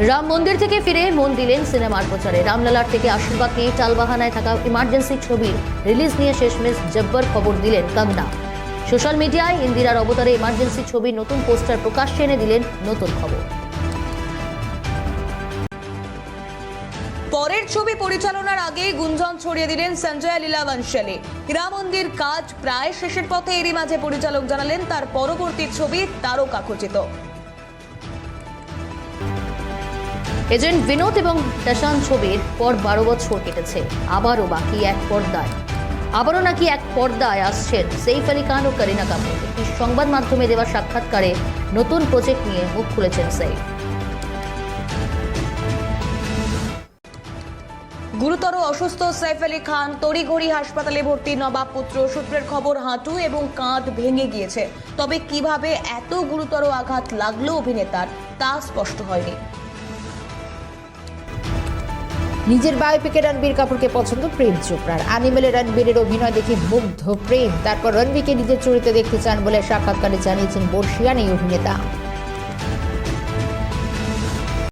রাম মন্দির থেকে ফিরে মন দিলেন সিনেমার প্রচারে। রামলালার থেকে আশীর্বাদ নিয়ে টালবাহানায় থাকা ইমার্জেন্সি ছবির রিলিজ নিয়ে শেষমেশ জব্বর খবর দিলেন কঙ্গনা। সোশ্যাল মিডিয়ায় ইন্দিরার অবতারে ইমার্জেন্সি ছবির নতুন পোস্টার প্রকাশ্যে এনে দিলেন নতুন খবর। পরের ছবি পরিচালনার আগেই গুঞ্জন ছড়িয়ে দিলেন সঞ্জয় লীলা বনশালী। রাম মন্দির কাজ প্রায় শেষের পথে, এরই মাঝে পরিচালক জানালেন তার পরবর্তী ছবি তারকা খচিত। এজেন্ট বিনোদ এবং টাশান ছবির পর 12 বছর কেটেছে। আবারও নাকি এক পর্দায় আসছেন সৈফ আলী খান ও করিনা কাপুর। একটি সংবাদ মাধ্যমে দেওয়া সাক্ষাৎকারে নতুন প্রজেক্ট নিয়ে মুখ খুলেছেন সৈফ। গুরুতর অসুস্থ সৈফ আলী খান তড়িঘড়ি হাসপাতালে ভর্তি। নবাব পুত্র সূত্রের খবর, হাঁটু এবং কাঁধ ভেঙে গিয়েছে। তবে কিভাবে এত গুরুতর আঘাত লাগলো অভিনেতার তা স্পষ্ট হয়নি। নিজের বায়োপিকে রণবীর কাপুরকে পছন্দ প্রেম চোপড়ার। অ্যানিমেলে রণবীরের অভিনয় দেখে মুগ্ধ প্রেম। তারপর রণবীরকে নিজের চরিত্রে দেখতে চান বলে সাক্ষাৎকারে জানিয়েছেন বর্ষিয়ান এই অভিনেতা।